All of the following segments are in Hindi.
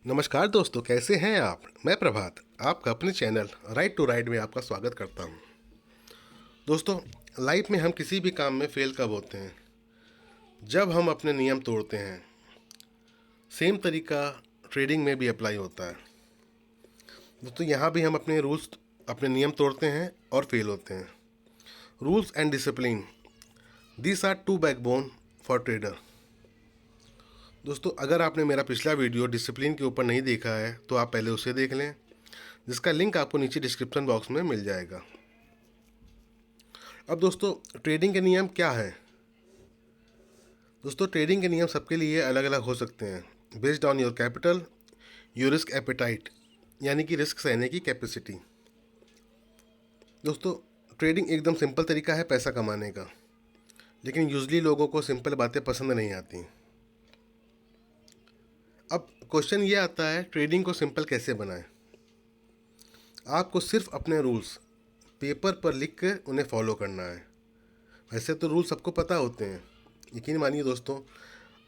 नमस्कार दोस्तों, कैसे हैं आप। मैं प्रभात आपका अपने चैनल राइट टू राइड में आपका स्वागत करता हूं। दोस्तों, लाइफ में हम किसी भी काम में फेल कब होते हैं? जब हम अपने नियम तोड़ते हैं। सेम तरीका ट्रेडिंग में भी अप्लाई होता है। दोस्तों, यहाँ भी हम अपने नियम तोड़ते हैं और फेल होते हैं। Rules and discipline, these are two backbone for trader. दोस्तों, अगर आपने मेरा पिछला वीडियो डिसिप्लिन के ऊपर नहीं देखा है तो आप पहले उसे देख लें, जिसका लिंक आपको नीचे डिस्क्रिप्शन बॉक्स में मिल जाएगा। अब दोस्तों, ट्रेडिंग के नियम क्या हैं? दोस्तों, ट्रेडिंग के नियम सबके लिए अलग अलग हो सकते हैं, based on your capital, your risk appetite, यानी कि रिस्क सहने की कैपेसिटी। दोस्तों, ट्रेडिंग एकदम सिंपल तरीका है पैसा कमाने का, लेकिन यूजली लोगों को सिंपल बातें पसंद नहीं आती। अब क्वेश्चन ये आता है, ट्रेडिंग को सिंपल कैसे बनाएं? आपको सिर्फ अपने रूल्स पेपर पर लिख कर उन्हें फॉलो करना है। वैसे तो रूल सबको पता होते हैं, यकीन मानिए दोस्तों,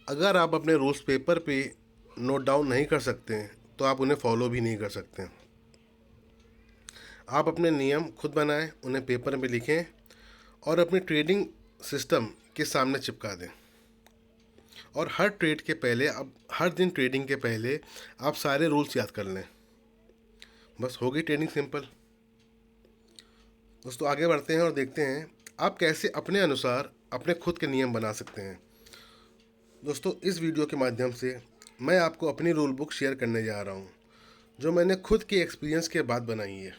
अगर आप अपने रूल्स पेपर पे नोट डाउन नहीं कर सकते तो आप उन्हें फॉलो भी नहीं कर सकते। आप अपने नियम खुद बनाएं, उन्हें पेपर में लिखें और अपने ट्रेडिंग सिस्टम के सामने चिपका दें। और हर ट्रेड के पहले, अब हर दिन ट्रेडिंग के पहले आप सारे रूल्स याद कर लें। बस हो गई ट्रेडिंग सिंपल। दोस्तों, आगे बढ़ते हैं और देखते हैं आप कैसे अपने अनुसार अपने खुद के नियम बना सकते हैं। दोस्तों, इस वीडियो के माध्यम से मैं आपको अपनी रूल बुक शेयर करने जा रहा हूँ, जो मैंने खुद के एक्सपीरियंस के बाद बनाई है।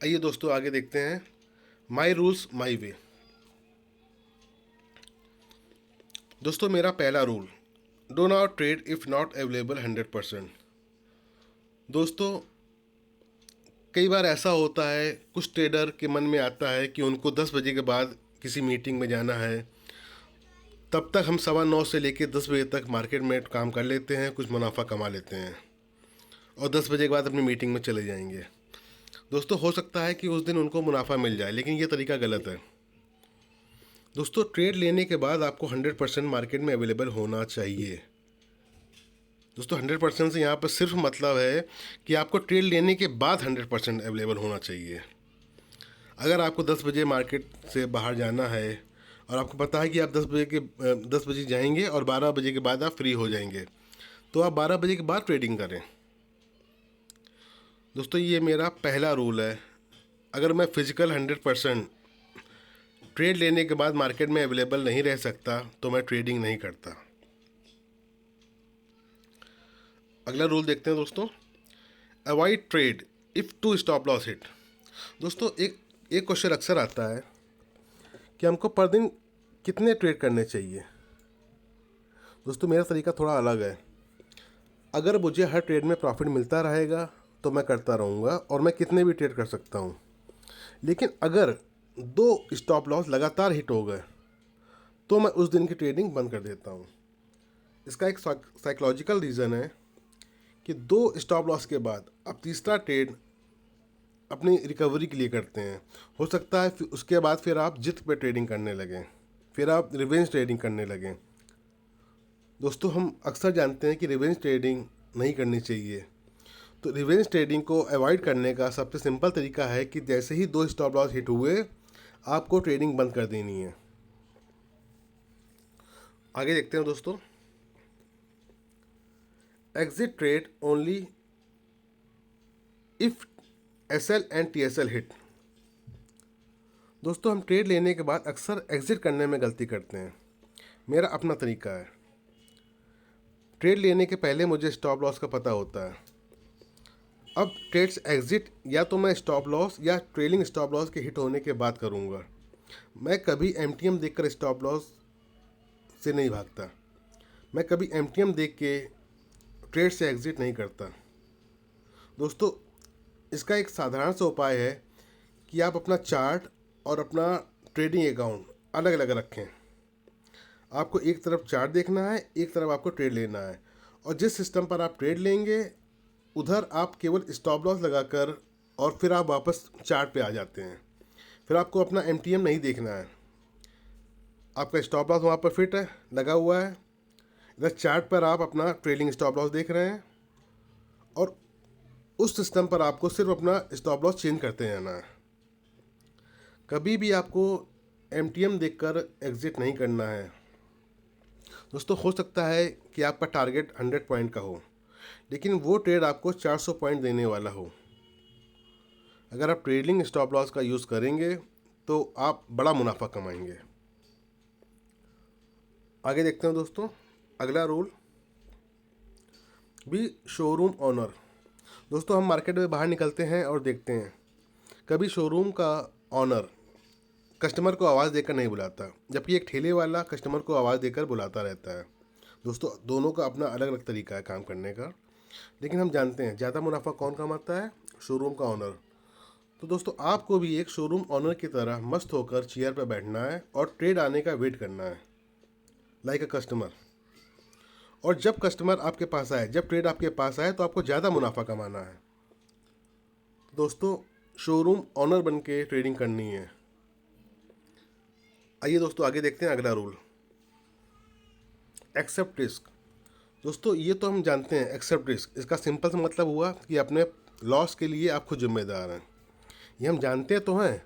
आइए दोस्तों, आगे देखते हैं। माई रूल्स माई वे। दोस्तों, मेरा पहला rule, do not trade if not available 100%। दोस्तों, कई बार ऐसा होता है, कुछ ट्रेडर के मन में आता है कि उनको 10 बजे के बाद किसी मीटिंग में जाना है। तब तक हम 9:15 से लेकर 10 बजे तक मार्केट में काम कर लेते हैं, कुछ मुनाफा कमा लेते हैं और 10 बजे के बाद अपनी मीटिंग में चले जाएंगे। दोस्तों, हो सकता है कि उस दिन उनको मुनाफा मिल जाए, लेकिन ये तरीका गलत है। दोस्तों, ट्रेड लेने के बाद आपको 100% मार्केट में अवेलेबल होना चाहिए। दोस्तों, 100% से यहाँ पर सिर्फ मतलब है कि आपको ट्रेड लेने के बाद 100% अवेलेबल होना चाहिए। अगर आपको 10 बजे मार्केट से बाहर जाना है और आपको पता है कि आप 10 बजे जाएंगे और 12 बजे के बाद आप फ्री हो जाएंगे, तो आप 12 बजे के बाद ट्रेडिंग करें। दोस्तों, ये मेरा पहला रूल है। अगर मैं फिजिकल 100% ट्रेड लेने के बाद मार्केट में अवेलेबल नहीं रह सकता तो मैं ट्रेडिंग नहीं करता। अगला रूल देखते हैं दोस्तों, avoid trade if two stop loss hit. दोस्तों, एक क्वेश्चन अक्सर आता है कि हमको पर दिन कितने ट्रेड करने चाहिए। दोस्तों, मेरा तरीका थोड़ा अलग है। अगर मुझे हर ट्रेड में प्रॉफिट मिलता रहेगा तो मैं करता रहूँगा और मैं कितने भी ट्रेड कर सकता हूँ। लेकिन अगर 2 स्टॉप लॉस लगातार हिट हो गए तो मैं उस दिन की ट्रेडिंग बंद कर देता हूँ। इसका एक साइकोलॉजिकल रीज़न है कि 2 स्टॉप लॉस के बाद आप तीसरा ट्रेड अपनी रिकवरी के लिए करते हैं। हो सकता है फिर उसके बाद फिर आप जित पे ट्रेडिंग करने लगें, फिर आप रिवेंज ट्रेडिंग करने लगें। दोस्तों, हम अक्सर जानते हैं कि रिवेंज ट्रेडिंग नहीं करनी चाहिए। तो रिवेंज ट्रेडिंग को अवॉइड करने का सबसे सिंपल तरीका है कि जैसे ही 2 स्टॉप लॉस हिट हुए आपको ट्रेडिंग बंद कर देनी है। आगे देखते हैं दोस्तों, exit trade only if SL and TSL hit. दोस्तों, हम ट्रेड लेने के बाद अक्सर एग्जिट करने में गलती करते हैं। मेरा अपना तरीका है। ट्रेड लेने के पहले मुझे स्टॉप लॉस का पता होता है। अब ट्रेड्स एग्जिट या तो मैं स्टॉप लॉस या ट्रेलिंग स्टॉप लॉस के हिट होने के बाद करूँगा। मैं कभी MTM देखकर स्टॉप लॉस से नहीं भागता। मैं कभी MTM देख के ट्रेड से एग्जिट नहीं करता। दोस्तों, इसका एक साधारण सा उपाय है कि आप अपना चार्ट और अपना ट्रेडिंग अकाउंट अलग अलग रखें। आपको एक तरफ चार्ट देखना है, एक तरफ आपको ट्रेड लेना है, और जिस सिस्टम पर आप ट्रेड लेंगे उधर आप केवल स्टॉप लॉस लगाकर और फिर आप वापस चार्ट पे आ जाते हैं। फिर आपको अपना MTM नहीं देखना है। आपका स्टॉप लॉस वहाँ पर फिट है, लगा हुआ है, इधर चार्ट पर आप अपना ट्रेलिंग स्टॉप लॉस देख रहे हैं और उस सिस्टम पर आपको सिर्फ अपना स्टॉप लॉस चेंज करते रहना है। कभी भी आपको MTM देखकर एग्जिट नहीं करना है। दोस्तों हो सकता है कि आपका टारगेट 100 पॉइंट का हो, लेकिन वो ट्रेड आपको 400 पॉइंट देने वाला हो। अगर आप ट्रेडिंग स्टॉप लॉस का यूज़ करेंगे तो आप बड़ा मुनाफा कमाएंगे। आगे देखते हैं दोस्तों, अगला रूल, बी शोरूम ऑनर। दोस्तों हम मार्केट में बाहर निकलते हैं और देखते हैं कभी शोरूम का ऑनर कस्टमर को आवाज़ देकर नहीं बुलाता, जबकि एक ठेले वाला कस्टमर को आवाज़ देकर बुलाता रहता है। दोस्तों दोनों का अपना अलग अलग तरीका है काम करने का, लेकिन हम जानते हैं ज़्यादा मुनाफा कौन कमाता है? शोरूम का ऑनर। तो दोस्तों आपको भी एक शोरूम ऑनर की तरह मस्त होकर चेयर पर बैठना है और ट्रेड आने का वेट करना है, लाइक अ कस्टमर। और जब कस्टमर आपके पास आए, जब ट्रेड आपके पास आए, तो आपको ज़्यादा मुनाफा कमाना है। दोस्तों शोरूम ऑनर बन के ट्रेडिंग करनी है। आइए दोस्तों आगे देखते हैं अगला रूल, एक्सेप्ट रिस्क। दोस्तों ये तो हम जानते हैं एक्सेप्ट रिस्क, इसका सिंपल सा मतलब हुआ कि अपने लॉस के लिए आप खुद जिम्मेदार हैं। ये हम जानते तो हैं,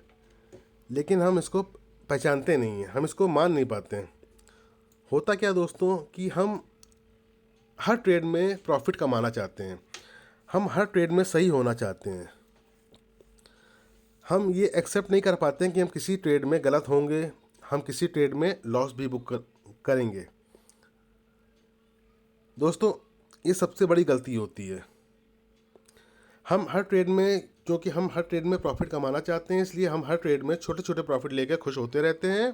लेकिन हम इसको पहचानते नहीं हैं, हम इसको मान नहीं पाते हैं। होता क्या दोस्तों कि हम हर ट्रेड में प्रॉफिट कमाना चाहते हैं, हम हर ट्रेड में सही होना चाहते हैं। हम ये एक्सेप्ट नहीं कर पाते हैं कि हम किसी ट्रेड में गलत होंगे, हम किसी ट्रेड में लॉस भी करेंगे। दोस्तों ये सबसे बड़ी गलती होती है। हम हर ट्रेड में, क्योंकि हम हर ट्रेड में प्रॉफिट कमाना चाहते हैं, इसलिए हम हर ट्रेड में छोटे छोटे प्रॉफिट लेकर खुश होते रहते हैं,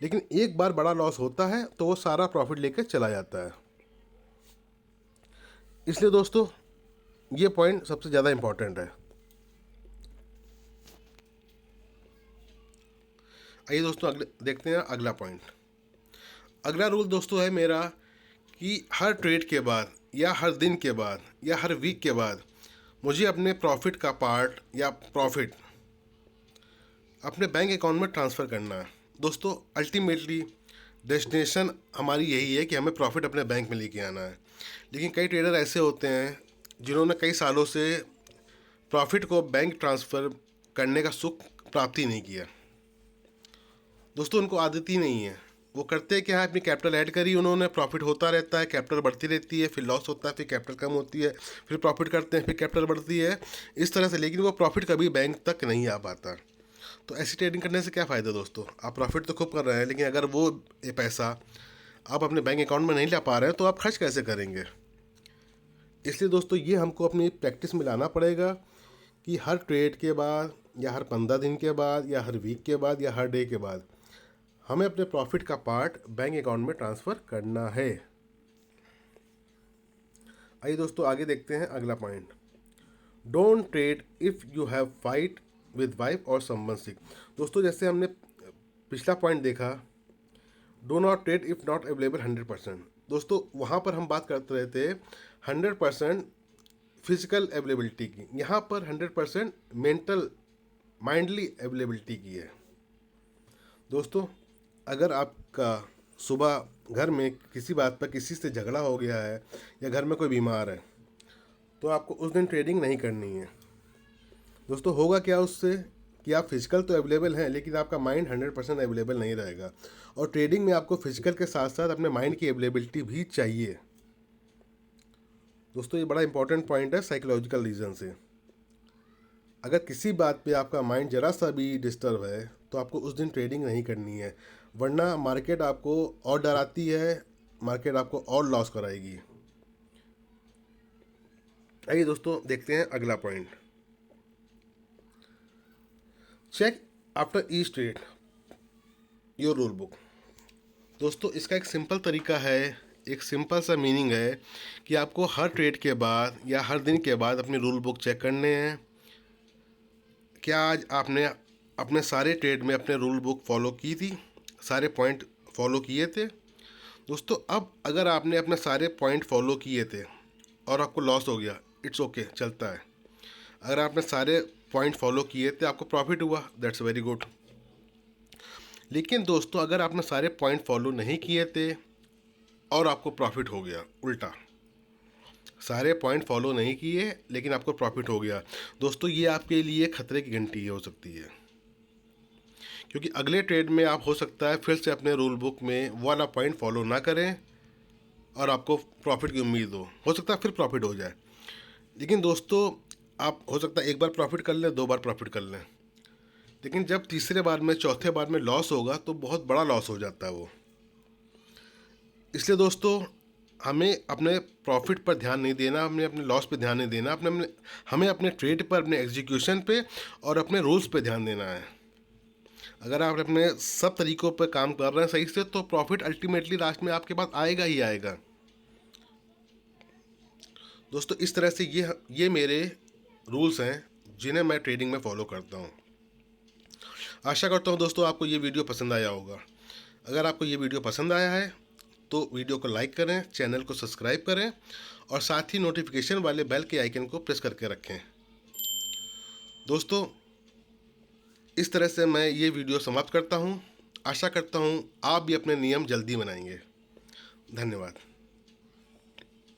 लेकिन एक बार बड़ा लॉस होता है तो वो सारा प्रॉफिट लेकर चला जाता है। इसलिए दोस्तों ये पॉइंट सबसे ज़्यादा इम्पॉर्टेंट है। आइए दोस्तों अगले देखते हैं अगला पॉइंट। अगला रूल दोस्तों है मेरा कि हर ट्रेड के बाद या हर दिन के बाद या हर वीक के बाद मुझे अपने प्रॉफिट का पार्ट या प्रॉफिट अपने बैंक अकाउंट में ट्रांसफ़र करना है। दोस्तों अल्टीमेटली डेस्टिनेशन हमारी यही है कि हमें प्रॉफिट अपने बैंक में लेके आना है, लेकिन कई ट्रेडर ऐसे होते हैं जिन्होंने कई सालों से प्रॉफिट को बैंक ट्रांसफ़र करने का सुख प्राप्त ही नहीं किया। दोस्तों उनको आदत ही नहीं है। वो करते क्या है, अपनी कैपिटल ऐड करी उन्होंने, प्रॉफिट होता रहता है, कैपिटल बढ़ती रहती है, फिर लॉस होता है, फिर कैपिटल कम होती है, फिर प्रॉफिट करते हैं, फिर कैपिटल बढ़ती है, इस तरह से। लेकिन वो प्रॉफिट कभी बैंक तक नहीं आ पाता। तो ऐसी ट्रेडिंग करने से क्या फ़ायदा दोस्तों? आप प्रॉफिट तो खूब कर रहे हैं, लेकिन अगर वो ये पैसा आप अपने बैंक अकाउंट में नहीं ला पा रहे हैं तो आप खर्च कैसे करेंगे? इसलिए दोस्तों ये हमको अपनी प्रैक्टिस में लाना पड़ेगा कि हर ट्रेड के बाद या हर 15 दिन के बाद या हर वीक के बाद या हर डे के बाद हमें अपने प्रॉफिट का पार्ट बैंक अकाउंट में ट्रांसफ़र करना है। आइए दोस्तों आगे देखते हैं अगला point, don't trade if you have fight with wife और समवन सिक। दोस्तों जैसे हमने पिछला पॉइंट देखा, do not trade if not available 100%। दोस्तों वहाँ पर हम बात करते रहे थे 100% फिजिकल अवेलेबिलिटी की, यहाँ पर 100% मेंटल माइंडली अवेलेबिलिटी की है। दोस्तों अगर आपका सुबह घर में किसी बात पर किसी से झगड़ा हो गया है या घर में कोई बीमार है, तो आपको उस दिन ट्रेडिंग नहीं करनी है। दोस्तों होगा क्या उससे कि आप फिजिकल तो अवेलेबल हैं, लेकिन आपका माइंड 100% अवेलेबल नहीं रहेगा। और ट्रेडिंग में आपको फिजिकल के साथ साथ अपने माइंड की अवेलेबिलिटी भी चाहिए। दोस्तों ये बड़ा इंपॉर्टेंट पॉइंट है साइकोलॉजिकल रीज़न से। अगर किसी बात पे आपका माइंड ज़रा सा भी डिस्टर्ब है तो आपको उस दिन ट्रेडिंग नहीं करनी है, वरना मार्केट आपको और डराती है, मार्केट आपको और लॉस कराएगी। आइए दोस्तों देखते हैं अगला point, check after each trade your rule book. दोस्तों इसका एक सिंपल तरीका है, एक सिंपल सा मीनिंग है कि आपको हर ट्रेड के बाद या हर दिन के बाद अपनी रूल बुक चेक करने हैं। क्या आज आपने अपने सारे ट्रेड में अपने रूल बुक फॉलो की थी, सारे पॉइंट फॉलो किए थे? दोस्तों अब अगर आपने अपने सारे पॉइंट फॉलो किए थे और आपको लॉस हो गया, इट्स ओके, चलता है। अगर आपने सारे पॉइंट फॉलो किए थे, आपको प्रॉफिट हुआ, दैट्स वेरी गुड। लेकिन दोस्तों अगर आपने सारे पॉइंट फॉलो नहीं किए थे और आपको प्रॉफिट हो गया। उल्टा सारे पॉइंट फॉलो नहीं किए लेकिन आपको प्रॉफिट हो गया। दोस्तों ये आपके लिए खतरे की घंटी हो सकती है, क्योंकि अगले ट्रेड में आप हो सकता है फिर से अपने रूल बुक में वो वाला पॉइंट फॉलो ना करें और आपको प्रॉफिट की उम्मीद हो सकता है फिर प्रॉफिट हो जाए। लेकिन दोस्तों आप हो सकता है एक बार प्रॉफिट कर लें, 2 बार प्रॉफिट कर लें, लेकिन जब तीसरे बार में चौथे बार में लॉस होगा तो बहुत बड़ा लॉस हो जाता है वो। इसलिए दोस्तों हमें अपने प्रॉफिट पर ध्यान नहीं देना, हमें अपने लॉस पे ध्यान नहीं देना, हमें अपने ट्रेड पर, अपने एग्जीक्यूशन पे और अपने रूल्स पे ध्यान देना है। अगर आप अपने सब तरीक़ों पर काम कर रहे हैं सही से, तो प्रॉफिट अल्टीमेटली लास्ट में आपके पास आएगा ही आएगा। दोस्तों इस तरह से ये मेरे रूल्स हैं जिन्हें मैं ट्रेडिंग में फॉलो करता हूँ। आशा करता हूँ दोस्तों आपको ये वीडियो पसंद आया होगा। अगर आपको ये वीडियो पसंद आया है तो वीडियो को लाइक करें, चैनल को सब्सक्राइब करें और साथ ही नोटिफिकेशन वाले बेल के आइकन को प्रेस करके रखें। दोस्तों इस तरह से मैं ये वीडियो समाप्त करता हूँ। आशा करता हूँ आप भी अपने नियम जल्दी बनाएंगे। धन्यवाद।